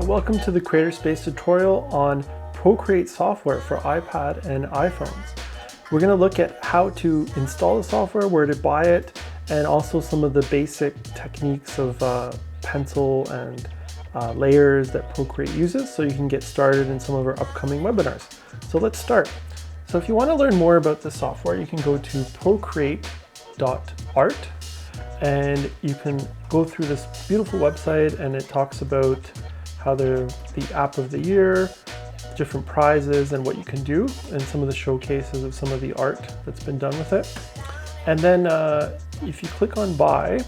Welcome to the Creator Space tutorial on ProCreate software for iPad and iPhones. We're going to look at how to install the software, where to buy it, and also some of the basic techniques of pencil and layers that ProCreate uses so you can get started in some of our upcoming webinars. So let's start. So if you want to learn more about the software, you can go to ProCreate.art and you can go through this beautiful website, and it talks about how they're the app of the year, different prizes and what you can do, and some of the showcases of some of the art that's been done with it. And then if you click on buy,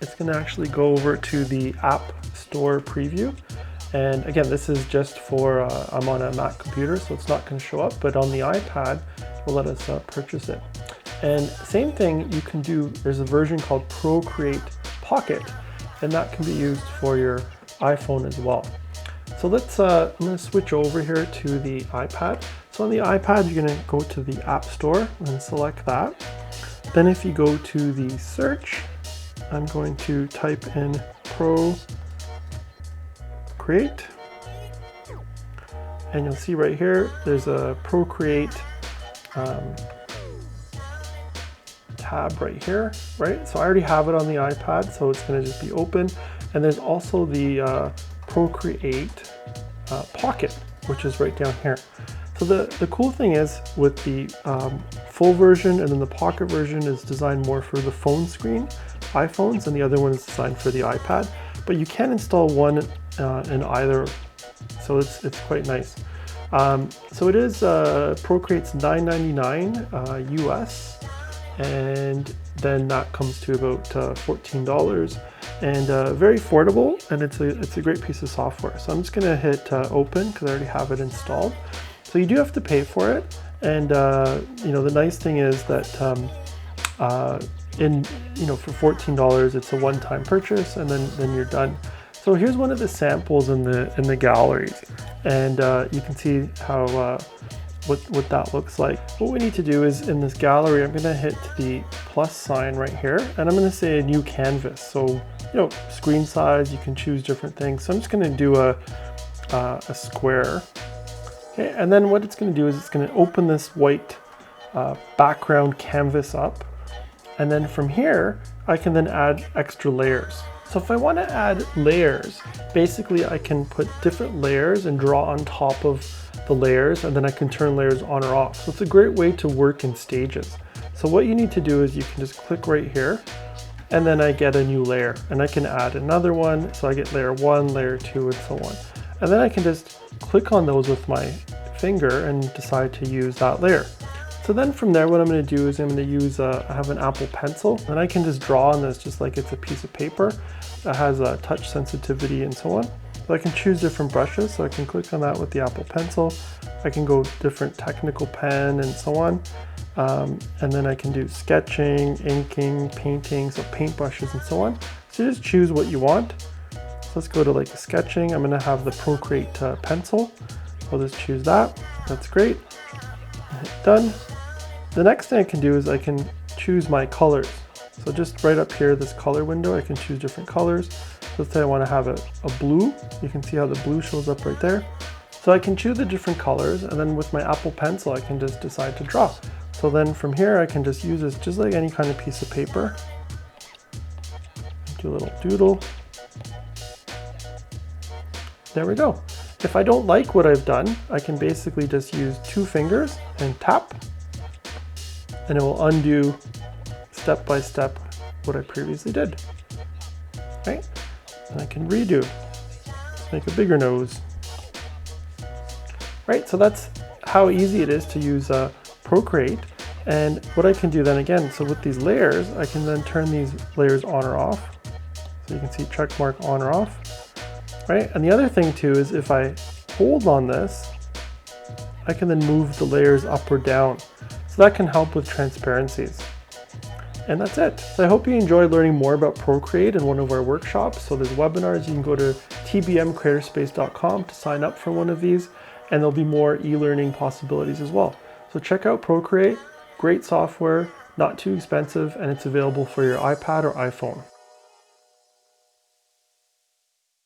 it's going to actually go over to the App Store preview. And again, this is just for, I'm on a Mac computer, so it's not going to show up, but on the iPad, it will let us purchase it. And same thing you can do, there's a version called ProCreate Pocket, and that can be used for your iPhone as well. So let's, I'm going to switch over here to the iPad. So on the iPad, you're going to go to the App Store and select that. Then if you go to the search, I'm going to type in ProCreate. And you'll see right here, there's a ProCreate tab right here, right? So I already have it on the iPad, so it's going to just be open. And there's also the ProCreate Pocket, which is right down here. So the cool thing is with the full version, and then the Pocket version is designed more for the phone screen, iPhones, and the other one is designed for the iPad. But you can install one in either, so it's quite nice. So it is ProCreate's $9.99 US, and then that comes to about $14, and very affordable, and it's a great piece of software. So I'm just going to hit open because I already have it installed. So you do have to pay for it, and you know, the nice thing is that for $14 it's a one-time purchase, and then you're done. So here's one of the samples in the galleries, and you can see how what that looks like. What we need to do is, in this gallery, I'm going to hit the plus sign right here, and I'm going to say a new canvas. So, you know, screen size, you can choose different things. So I'm just going to do a square. Okay, and then what it's going to do is it's going to open this white background canvas up, and then from here I can then add extra layers. So if I want to add layers, basically I can put different layers and draw on top of the layers, and then I can turn layers on or off. So it's a great way to work in stages. So what you need to do is you can just click right here, and then I get a new layer, and I can add another one. So I get layer 1, layer 2, and so on. And then I can just click on those with my finger and decide to use that layer. So then from there, what I'm going to do is I'm going to use, I have an Apple Pencil, and I can just draw on this just like it's a piece of paper that has a touch sensitivity and so on. So I can choose different brushes, so I can click on that with the Apple Pencil. I can go different technical pen and so on. And then I can do sketching, inking, painting, so paint brushes and so on. So just choose what you want. So let's go to like the sketching. I'm going to have the ProCreate pencil. I'll just choose that. That's great. Hit done. The next thing I can do is I can choose my colors. So just right up here, this color window, I can choose different colors. Let's say I want to have a blue. You can see how the blue shows up right there. So I can choose the different colors, and then with my Apple Pencil, I can just decide to draw. So then from here, I can just use this just like any kind of piece of paper. Do a little doodle. There we go. If I don't like what I've done, I can basically just use 2 fingers and tap, and it will undo step by step what I previously did. Right? And I can redo. Let's make a bigger nose. Right, so that's how easy it is to use ProCreate. And what I can do then again, so with these layers, I can then turn these layers on or off. So you can see check mark on or off. Right, and the other thing too is if I hold on this, I can then move the layers up or down. So that can help with transparencies. And that's it. So I hope you enjoyed learning more about ProCreate in one of our workshops. So there's webinars. You can go to tbmcreatorspace.com to sign up for one of these, and there'll be more e-learning possibilities as well. So check out ProCreate, great software, not too expensive, and it's available for your iPad or iPhone.